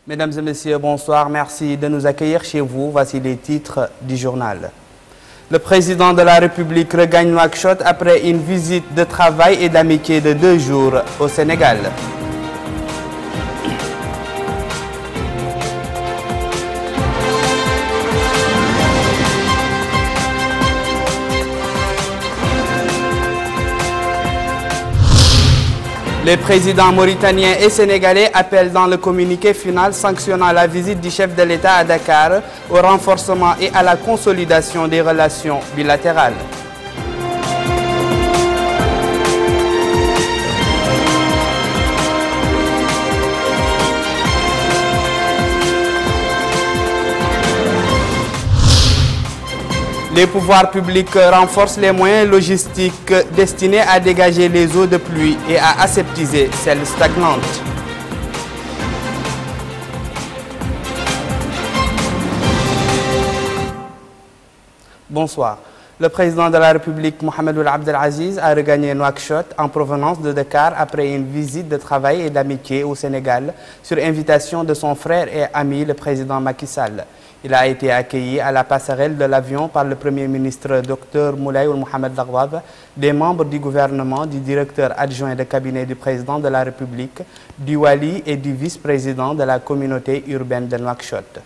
Mesdames et messieurs, bonsoir. Merci de nous accueillir chez vous. Voici les titres du journal. Le président de la République regagne Nouakchott après une visite de travail et d'amitié de 2 jours au Sénégal. Les présidents mauritaniens et sénégalais appellent dans le communiqué final sanctionnant la visite du chef de l'État à Dakar au renforcement et à la consolidation des relations bilatérales. Les pouvoirs publics renforcent les moyens logistiques destinés à dégager les eaux de pluie et à aseptiser celles stagnantes. Bonsoir. Le président de la République, Mohamed Ould Abdel Aziz, a regagné Nouakchott en provenance de Dakar après une visite de travail et d'amitié au Sénégal sur invitation de son frère et ami, le président Macky Sall. Il a été accueilli à la passerelle de l'avion par le Premier ministre Dr Moulay Ould Mohamed Dagouab, des membres du gouvernement, du directeur adjoint de cabinet du président de la République, du Wali et du vice-président de la communauté urbaine de Nouakchott.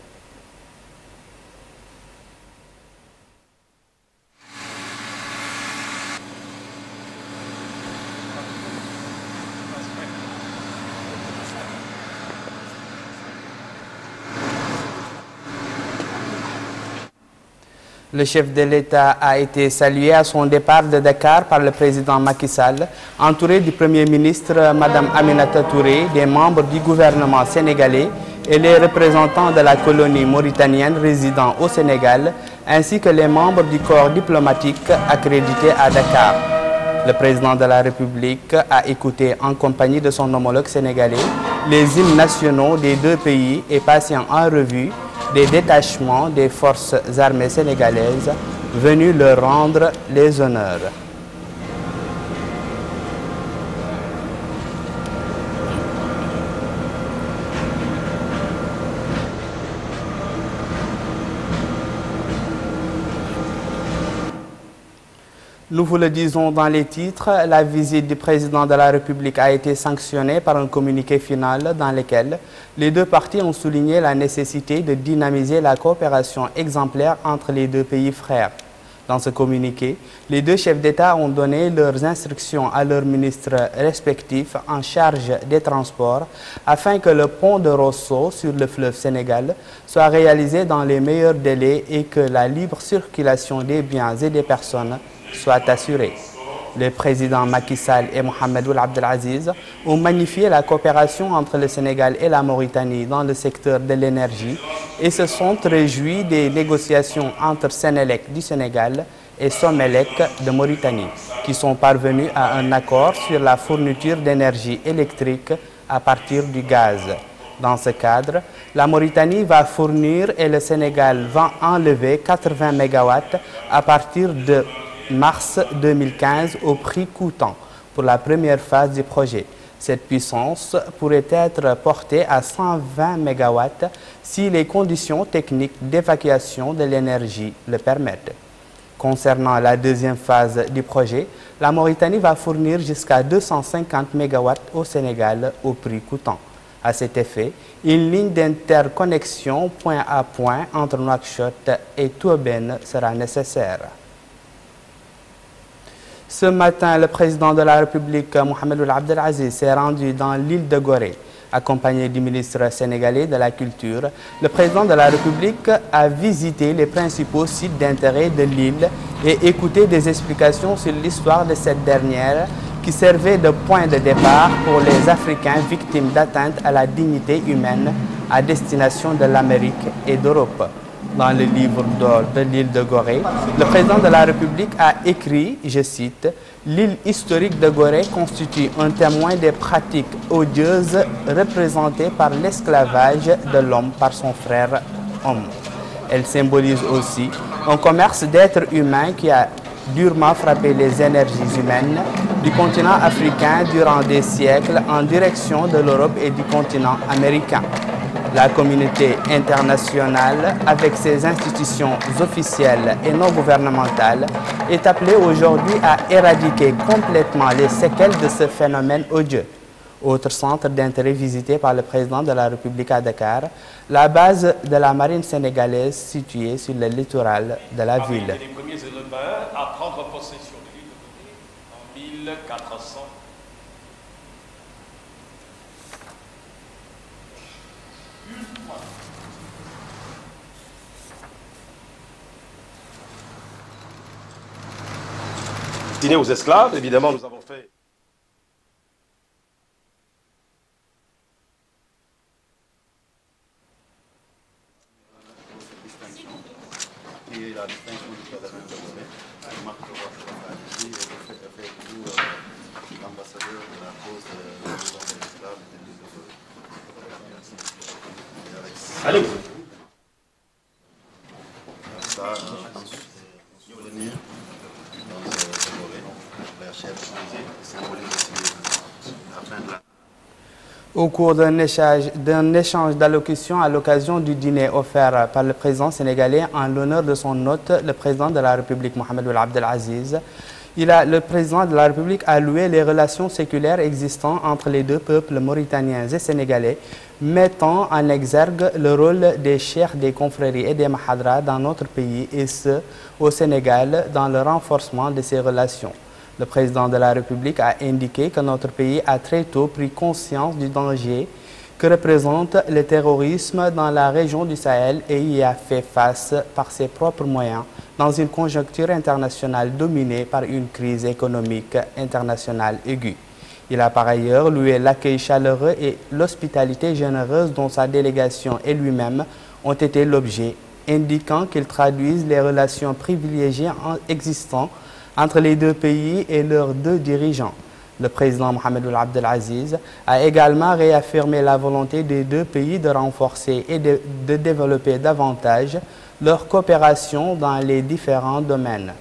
Le chef de l'État a été salué à son départ de Dakar par le président Macky Sall, entouré du Premier ministre Mme Aminata Touré, des membres du gouvernement sénégalais et les représentants de la colonie mauritanienne résidant au Sénégal, ainsi que les membres du corps diplomatique accrédité à Dakar. Le président de la République a écouté en compagnie de son homologue sénégalais les hymnes nationaux des 2 pays et passé en revue des détachements des forces armées sénégalaises venus leur rendre les honneurs. Nous vous le disons dans les titres, la visite du président de la République a été sanctionnée par un communiqué final dans lequel les 2 parties ont souligné la nécessité de dynamiser la coopération exemplaire entre les 2 pays frères. Dans ce communiqué, les 2 chefs d'État ont donné leurs instructions à leurs ministres respectifs en charge des transports afin que le pont de Rosso sur le fleuve Sénégal soit réalisé dans les meilleurs délais et que la libre circulation des biens et des personnes soit assurée. Les présidents Macky Sall et Mohamed Ould Abdel Aziz ont magnifié la coopération entre le Sénégal et la Mauritanie dans le secteur de l'énergie et se sont réjouis des négociations entre Sénélec du Sénégal et Somelec de Mauritanie, qui sont parvenus à un accord sur la fourniture d'énergie électrique à partir du gaz. Dans ce cadre, la Mauritanie va fournir et le Sénégal va enlever 80 MW à partir de mars 2015 au prix coûtant pour la première phase du projet. Cette puissance pourrait être portée à 120 MW si les conditions techniques d'évacuation de l'énergie le permettent. Concernant la deuxième phase du projet, la Mauritanie va fournir jusqu'à 250 MW au Sénégal au prix coûtant. À cet effet, une ligne d'interconnexion point à point entre Nouakchott et Toubène sera nécessaire. Ce matin, le président de la République, Mohamed Ould Abdel Aziz, s'est rendu dans l'île de Gorée. Accompagné du ministre sénégalais de la Culture, le président de la République a visité les principaux sites d'intérêt de l'île et écouté des explications sur l'histoire de cette dernière qui servait de point de départ pour les Africains victimes d'atteinte à la dignité humaine à destination de l'Amérique et d'Europe. Dans le livre d'or de l'île de Gorée, le président de la République a écrit, je cite, « L'île historique de Gorée constitue un témoin des pratiques odieuses représentées par l'esclavage de l'homme par son frère homme. Elle symbolise aussi un commerce d'êtres humains qui a durement frappé les énergies humaines du continent africain durant des siècles en direction de l'Europe et du continent américain. La communauté internationale, avec ses institutions officielles et non gouvernementales, est appelée aujourd'hui à éradiquer complètement les séquelles de ce phénomène odieux. Autre centre d'intérêt visité par le président de la République à Dakar, la base de la marine sénégalaise située sur le littoral de la ville. Les premiers Européens à prendre possession de l'île de Beauté en 1400. Dîner aux esclaves, évidemment, nous avons fait. Et la distinction du président de la marque de l'ambassadeur de la cause des esclaves. Allez. Ça, je pense, souvenir dans la chef symbolise aussi la fin de la. Au cours d'un échange d'allocutions à l'occasion du dîner offert par le président sénégalais en l'honneur de son hôte, le président de la République Mohamed Ould Abdel Aziz, le président de la République a loué les relations séculaires existantes entre les deux peuples mauritaniens et sénégalais, mettant en exergue le rôle des cheikhs des confréries et des mahadras dans notre pays et ce, au Sénégal, dans le renforcement de ces relations. Le président de la République a indiqué que notre pays a très tôt pris conscience du danger que représente le terrorisme dans la région du Sahel et y a fait face par ses propres moyens dans une conjoncture internationale dominée par une crise économique internationale aiguë. Il a par ailleurs loué l'accueil chaleureux et l'hospitalité généreuse dont sa délégation et lui-même ont été l'objet, indiquant qu'ils traduisent les relations privilégiées existantes entre les deux pays et leurs deux dirigeants. Le président Mohamed Ould Abdel Aziz a également réaffirmé la volonté des deux pays de renforcer et de développer davantage leur coopération dans les différents domaines.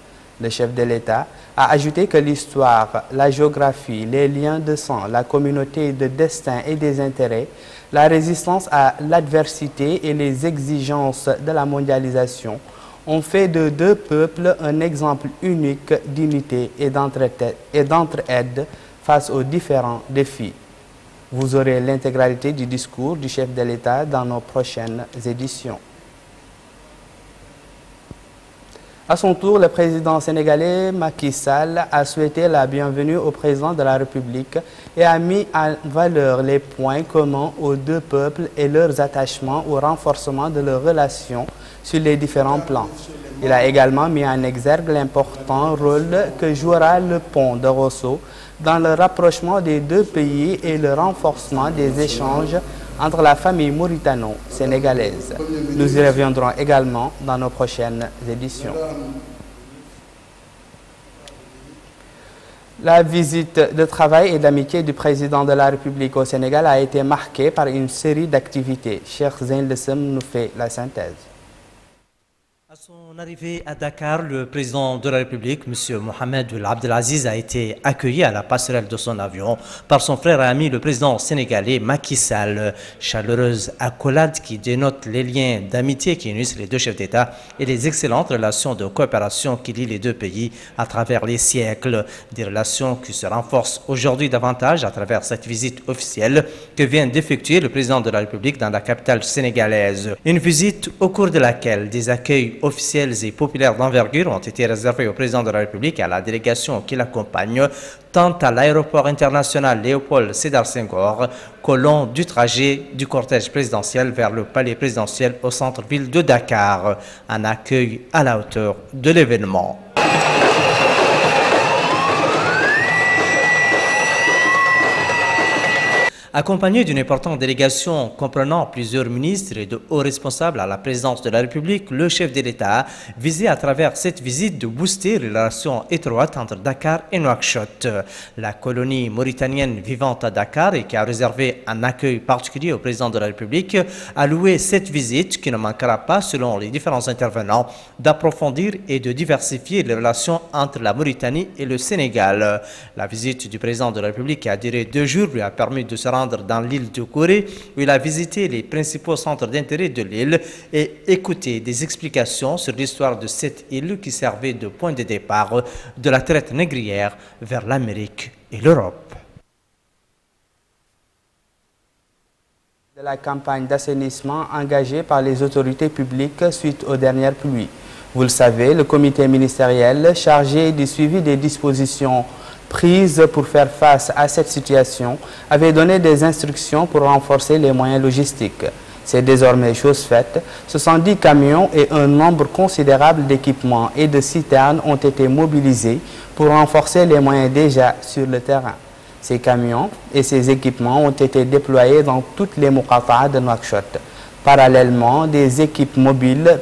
Le chef de l'État a ajouté que l'histoire, la géographie, les liens de sang, la communauté de destin et des intérêts, la résistance à l'adversité et les exigences de la mondialisation ont fait de deux peuples un exemple unique d'unité et d'entraide face aux différents défis. Vous aurez l'intégralité du discours du chef de l'État dans nos prochaines éditions. À son tour, le président sénégalais Macky Sall a souhaité la bienvenue au président de la République et a mis en valeur les points communs aux deux peuples et leurs attachements au renforcement de leurs relations sur les différents plans. Il a également mis en exergue l'important rôle que jouera le pont de Rosso dans le rapprochement des deux pays et le renforcement des échanges entre la famille mauritano-sénégalaise. Nous y reviendrons également dans nos prochaines éditions. La visite de travail et d'amitié du président de la République au Sénégal a été marquée par une série d'activités. Cheikh Zain Lessem nous fait la synthèse. À son arrivée à Dakar, le président de la République, M. Mohamed Ould Abdel Aziz, a été accueilli à la passerelle de son avion par son frère et ami, le président sénégalais Macky Sall. Chaleureuse accolade qui dénote les liens d'amitié qui unissent les deux chefs d'État et les excellentes relations de coopération qui lient les deux pays à travers les siècles. Des relations qui se renforcent aujourd'hui davantage à travers cette visite officielle que vient d'effectuer le président de la République dans la capitale sénégalaise. Une visite au cours de laquelle des accueils officiels et populaires d'envergure ont été réservés au président de la République et à la délégation qui l'accompagne, tant à l'aéroport international Léopold Sédar Senghor qu'au long du trajet du cortège présidentiel vers le palais présidentiel au centre-ville de Dakar. Un accueil à la hauteur de l'événement. Accompagné d'une importante délégation comprenant plusieurs ministres et de hauts responsables à la présidence de la République, le chef de l'État visait à travers cette visite de booster les relations étroites entre Dakar et Nouakchott. La colonie mauritanienne vivante à Dakar et qui a réservé un accueil particulier au président de la République a loué cette visite qui ne manquera pas, selon les différents intervenants, d'approfondir et de diversifier les relations entre la Mauritanie et le Sénégal. La visite du président de la République qui a duré 2 jours lui a permis de se rendre rendre dans l'île de Gorée, où il a visité les principaux centres d'intérêt de l'île et écouté des explications sur l'histoire de cette île qui servait de point de départ de la traite négrière vers l'Amérique et l'Europe. De la campagne d'assainissement engagée par les autorités publiques suite aux dernières pluies. Vous le savez, le comité ministériel chargé du suivi des dispositions prises pour faire face à cette situation avait donné des instructions pour renforcer les moyens logistiques. C'est désormais chose faite. 70 camions et un nombre considérable d'équipements et de citernes ont été mobilisés pour renforcer les moyens déjà sur le terrain. Ces camions et ces équipements ont été déployés dans toutes les muqata'a de Nouakchott. Parallèlement, des équipes mobiles,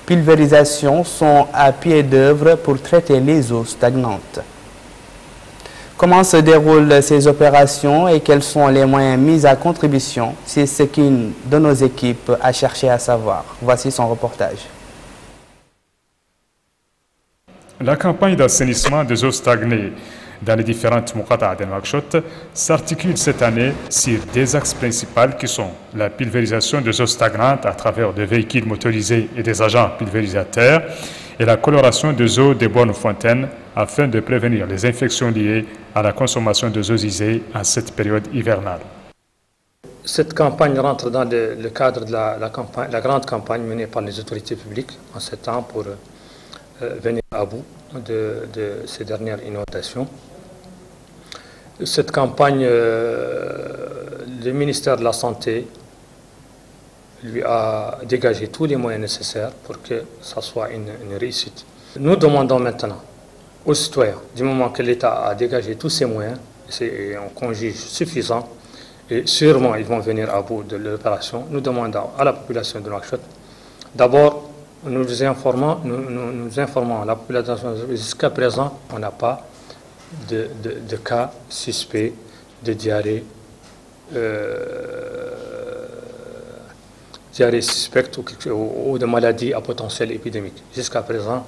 pulvérisation sont à pied d'œuvre pour traiter les eaux stagnantes. Comment se déroulent ces opérations et quels sont les moyens mis à contribution? C'est ce qu'une de nos équipes a cherché à savoir. Voici son reportage. La campagne d'assainissement des eaux stagnées dans les différentes muqata'a de Nouakchott s'articule cette année sur des axes principaux qui sont la pulvérisation des eaux stagnantes à travers des véhicules motorisés et des agents pulvérisateurs et la coloration des eaux des bonnes fontaines afin de prévenir les infections liées à la consommation des eaux usées en cette période hivernale. Cette campagne rentre dans le cadre de la grande campagne menée par les autorités publiques en ce temps pour venir à bout de ces dernières inondations. Cette campagne, le ministère de la Santé lui a dégagé tous les moyens nécessaires pour que ça soit une réussite. Nous demandons maintenant aux citoyens, du moment que l'État a dégagé tous ces moyens, c'est un conjuge suffisant, et sûrement ils vont venir à bout de l'opération, nous demandons à la population de Nouakchott, d'abord, nous informons la population, jusqu'à présent, on n'a pas de cas suspects de diarrhée, suspecte ou de maladies à potentiel épidémique. Jusqu'à présent,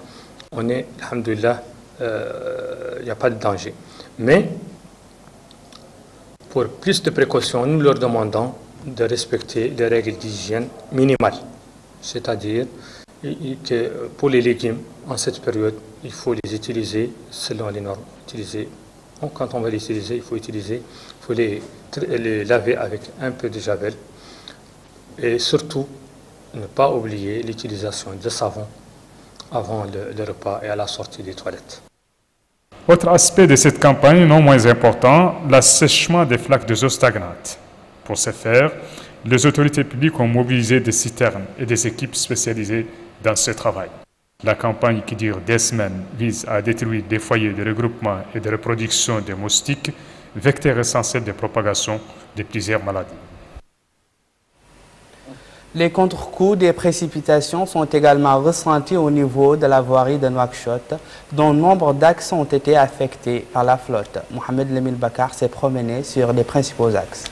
on est, alhamdoulilah, il n'y a pas de danger. Mais, pour plus de précautions, nous leur demandons de respecter les règles d'hygiène minimales, c'est-à-dire que pour les légumes, en cette période, il faut les utiliser selon les normes. Quand on va les utiliser, il faut les laver avec un peu de javel. Et surtout, ne pas oublier l'utilisation de savon avant le repas et à la sortie des toilettes. Autre aspect de cette campagne, non moins important, l'assèchement des flaques de eau stagnantes. Pour ce faire, les autorités publiques ont mobilisé des citernes et des équipes spécialisées dans ce travail. La campagne qui dure des semaines vise à détruire des foyers de regroupement et de reproduction des moustiques, vecteurs essentiels de propagation de plusieurs maladies. Les contre-coups des précipitations sont également ressentis au niveau de la voirie de Nouakchott, dont nombre d'axes ont été affectés par la flotte. Mohamed Lemil Bakar s'est promené sur les principaux axes.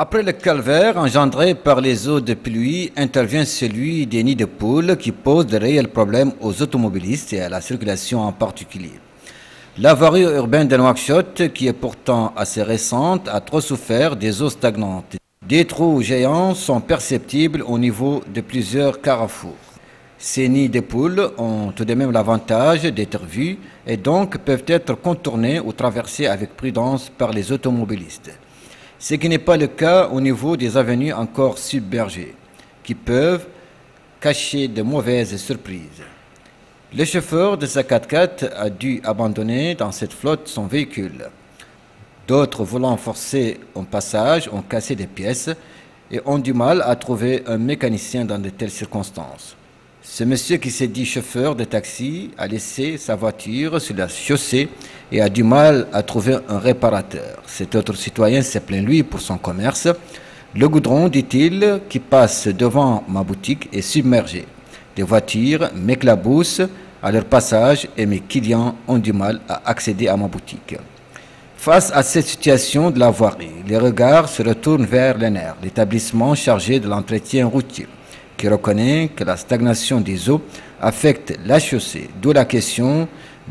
Après le calvaire engendré par les eaux de pluie, intervient celui des nids de poules qui pose de réels problèmes aux automobilistes et à la circulation en particulier. La voirie urbaine de Nouakchott, qui est pourtant assez récente, a trop souffert des eaux stagnantes. Des trous géants sont perceptibles au niveau de plusieurs carrefours. Ces nids de poules ont tout de même l'avantage d'être vus et donc peuvent être contournés ou traversés avec prudence par les automobilistes. Ce qui n'est pas le cas au niveau des avenues encore submergées, qui peuvent cacher de mauvaises surprises. Le chauffeur de sa 4x4 a dû abandonner dans cette flotte son véhicule. D'autres voulant forcer un passage ont cassé des pièces et ont du mal à trouver un mécanicien dans de telles circonstances. Ce monsieur qui s'est dit chauffeur de taxi a laissé sa voiture sur la chaussée et a du mal à trouver un réparateur. Cet autre citoyen s'est plaint lui pour son commerce. Le goudron, dit-il, qui passe devant ma boutique est submergé. Les voitures m'éclaboussent à leur passage et mes clients ont du mal à accéder à ma boutique. Face à cette situation de la voirie, les regards se retournent vers l'ENER, l'établissement chargé de l'entretien routier, qui reconnaît que la stagnation des eaux affecte la chaussée, d'où la question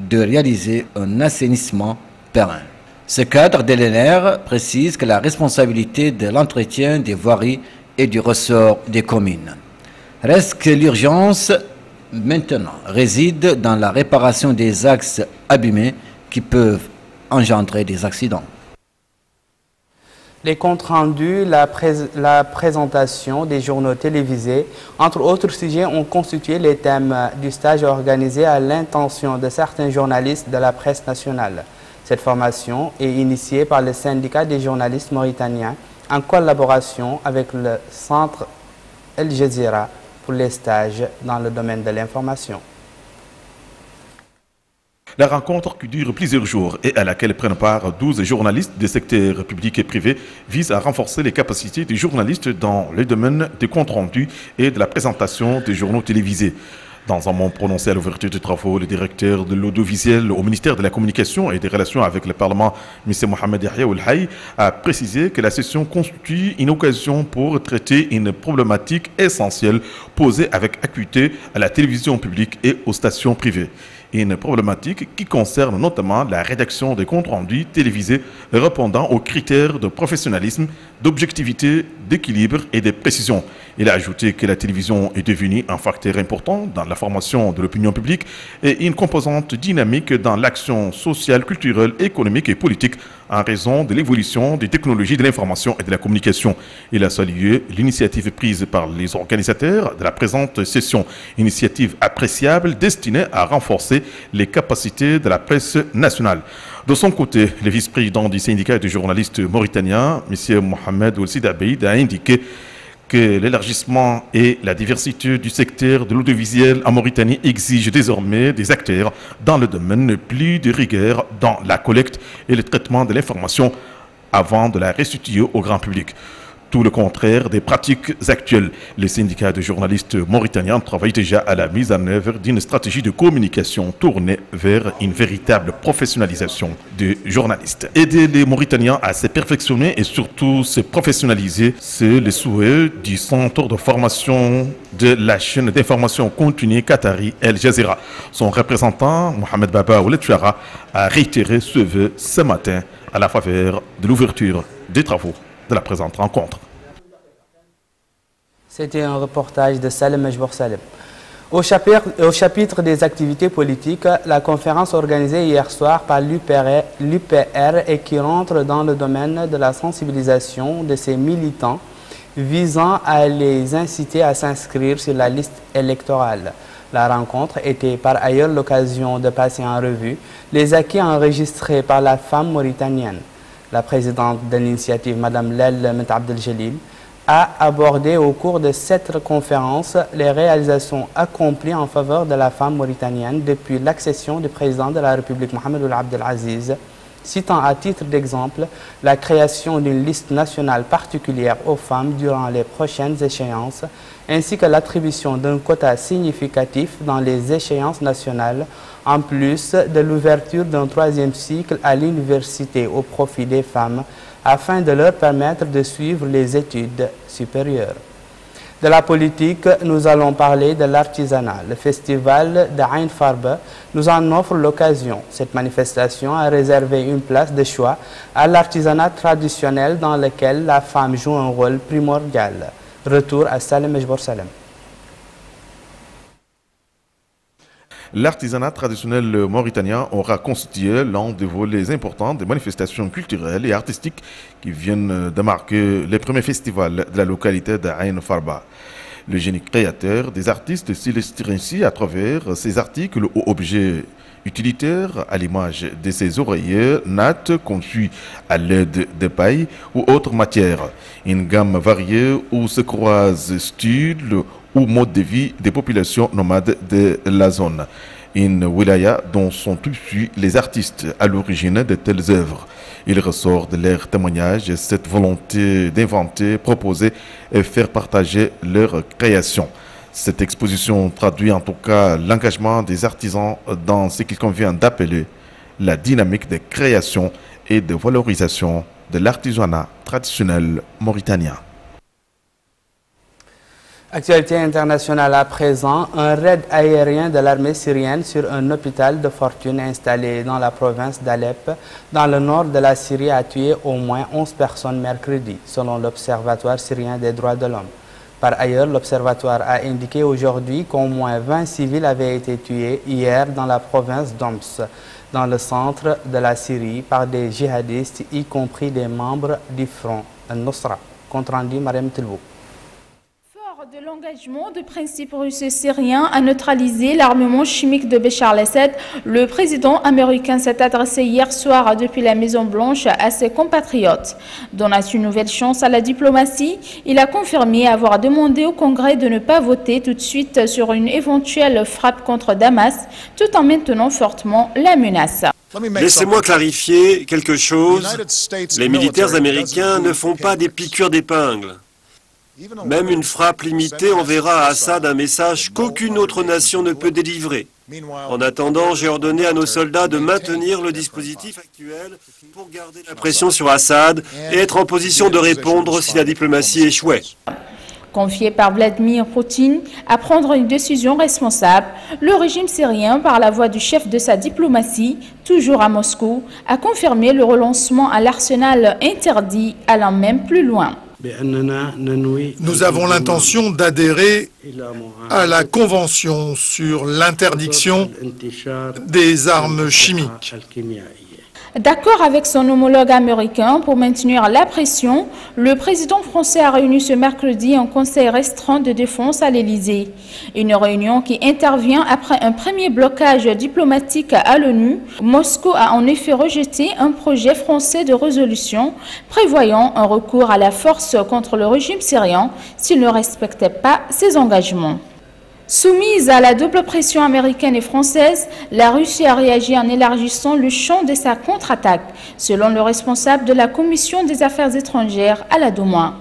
de réaliser un assainissement périn. Ce cadre de l'ENR précise que la responsabilité de l'entretien des voiries est du ressort des communes. Reste que l'urgence maintenant réside dans la réparation des axes abîmés qui peuvent engendrer des accidents. Les comptes rendus, la présentation des journaux télévisés, entre autres sujets, ont constitué les thèmes du stage organisé à l'intention de certains journalistes de la presse nationale. Cette formation est initiée par le syndicat des journalistes mauritaniens en collaboration avec le centre El Jazeera pour les stages dans le domaine de l'information. La rencontre qui dure plusieurs jours et à laquelle prennent part 12 journalistes des secteurs publics et privés vise à renforcer les capacités des journalistes dans le domaine des comptes rendus et de la présentation des journaux télévisés. Dans un mot prononcé à l'ouverture des travaux, le directeur de l'audiovisuel au ministère de la Communication et des Relations avec le Parlement, M. Mohamed Yahya Oulhaï, a précisé que la session constitue une occasion pour traiter une problématique essentielle posée avec acuité à la télévision publique et aux stations privées. Une problématique qui concerne notamment la rédaction des comptes rendus télévisés répondant aux critères de professionnalisme, d'objectivité, d'équilibre et de précision. Il a ajouté que la télévision est devenue un facteur important dans la formation de l'opinion publique et une composante dynamique dans l'action sociale, culturelle, économique et politique en raison de l'évolution des technologies de l'information et de la communication. Il a salué l'initiative prise par les organisateurs de la présente session, initiative appréciable destinée à renforcer les capacités de la presse nationale. De son côté, le vice-président du syndicat des journalistes mauritaniens, M. Mohamed Ould Abeid, a indiqué que l'élargissement et la diversité du secteur de l'audiovisuel en Mauritanie exigent désormais des acteurs dans le domaine plus de rigueur dans la collecte et le traitement de l'information avant de la restituer au grand public. Tout le contraire des pratiques actuelles. Les syndicats de journalistes mauritaniens travaillent déjà à la mise en œuvre d'une stratégie de communication tournée vers une véritable professionnalisation des journalistes. Aider les Mauritaniens à se perfectionner et surtout se professionnaliser, c'est le souhait du centre de formation de la chaîne d'information continue qatari El Jazeera. Son représentant, Mohamed Baba Ould Chouara, a réitéré ce vœu ce matin à la faveur de l'ouverture des travaux de la présente rencontre. C'était un reportage de Salem Majbour Salem. Au chapitre des activités politiques, la conférence organisée hier soir par l'UPR et qui rentre dans le domaine de la sensibilisation de ses militants visant à les inciter à s'inscrire sur la liste électorale. La rencontre était par ailleurs l'occasion de passer en revue les acquis enregistrés par la femme mauritanienne. La présidente de l'initiative, Mme Lel Ment Abdeljalil, a abordé au cours de cette conférence les réalisations accomplies en faveur de la femme mauritanienne depuis l'accession du président de la République, Mohamed Ould Abdelaziz, citant à titre d'exemple la création d'une liste nationale particulière aux femmes durant les prochaines échéances, ainsi que l'attribution d'un quota significatif dans les échéances nationales, en plus de l'ouverture d'un 3e cycle à l'université au profit des femmes, afin de leur permettre de suivre les études supérieures. De la politique, nous allons parler de l'artisanat. Le festival de Ain Farba nous en offre l'occasion. Cette manifestation a réservé une place de choix à l'artisanat traditionnel dans lequel la femme joue un rôle primordial. Retour à Salem Majbour Salem. L'artisanat traditionnel mauritanien aura constitué l'un des volets importants des manifestations culturelles et artistiques qui viennent de marquer les premiers festivals de la localité d'Ain Farba. Le génie créateur des artistes s'illustre ainsi à travers ses articles ou objets utilitaires à l'image de ses oreillers nattes conçus à l'aide de paille ou autres matières. Une gamme variée où se croisent styles ou mode de vie des populations nomades de la zone. Une wilaya dont sont issus les artistes à l'origine de telles œuvres. Il ressort de leurs témoignages cette volonté d'inventer, proposer et faire partager leurs créations. Cette exposition traduit en tout cas l'engagement des artisans dans ce qu'il convient d'appeler la dynamique de création et de valorisation de l'artisanat traditionnel mauritanien. Actualité internationale à présent, un raid aérien de l'armée syrienne sur un hôpital de fortune installé dans la province d'Alep, dans le nord de la Syrie, a tué au moins 11 personnes mercredi, selon l'Observatoire syrien des droits de l'homme. Par ailleurs, l'Observatoire a indiqué aujourd'hui qu'au moins 20 civils avaient été tués hier dans la province d'Homs, dans le centre de la Syrie, par des djihadistes, y compris des membres du Front al-Nusra. Compte rendu, Mariam Tilbou. De l'engagement du principe russe et syrien à neutraliser l'armement chimique de Bachar el-Assad, le président américain s'est adressé hier soir depuis la Maison-Blanche à ses compatriotes. Donnant une nouvelle chance à la diplomatie, il a confirmé avoir demandé au Congrès de ne pas voter tout de suite sur une éventuelle frappe contre Damas, tout en maintenant fortement la menace. Laissez-moi clarifier quelque chose. Les militaires américains ne font pas des piqûres d'épingle. Même une frappe limitée enverra à Assad un message qu'aucune autre nation ne peut délivrer. En attendant, j'ai ordonné à nos soldats de maintenir le dispositif actuel pour garder la pression sur Assad et être en position de répondre si la diplomatie échouait. Confié par Vladimir Poutine à prendre une décision responsable, le régime syrien, par la voix du chef de sa diplomatie, toujours à Moscou, a confirmé le relancement à l'arsenal interdit, allant même plus loin. Nous avons l'intention d'adhérer à la Convention sur l'interdiction des armes chimiques. D'accord avec son homologue américain pour maintenir la pression, le président français a réuni ce mercredi un conseil restreint de défense à l'Élysée. Une réunion qui intervient après un premier blocage diplomatique à l'ONU. Moscou a en effet rejeté un projet français de résolution prévoyant un recours à la force contre le régime syrien s'il ne respectait pas ses engagements. Soumise à la double pression américaine et française, la Russie a réagi en élargissant le champ de sa contre-attaque, selon le responsable de la Commission des Affaires étrangères à la Douma.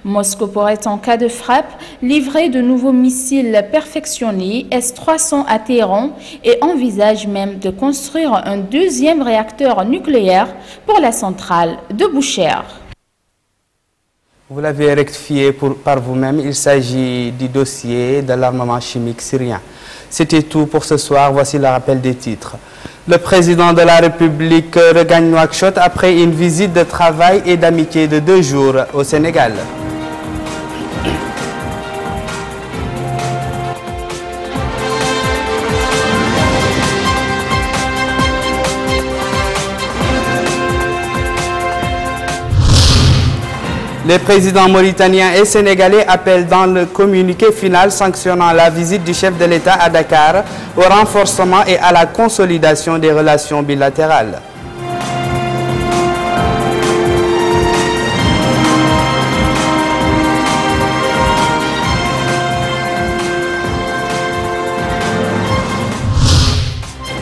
Moscou pourrait, en cas de frappe, livrer de nouveaux missiles perfectionnés S-300 à Téhéran et envisage même de construire un deuxième réacteur nucléaire pour la centrale de Boucher. Vous l'avez rectifié par vous-même, il s'agit du dossier de l'armement chimique syrien. C'était tout pour ce soir, voici le rappel des titres. Le président de la République regagne Nouakchott après une visite de travail et d'amitié de 2 jours au Sénégal. Les présidents mauritaniens et sénégalais appellent dans le communiqué final sanctionnant la visite du chef de l'État à Dakar au renforcement et à la consolidation des relations bilatérales.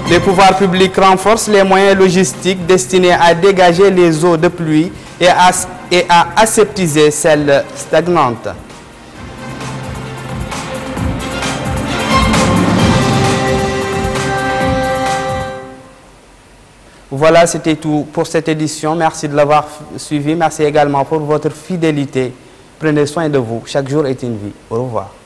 Les pouvoirs publics renforcent les moyens logistiques destinés à dégager les eaux de pluie et à aseptiser celles stagnantes. Voilà, c'était tout pour cette édition. Merci de l'avoir suivi. Merci également pour votre fidélité. Prenez soin de vous. Chaque jour est une vie. Au revoir.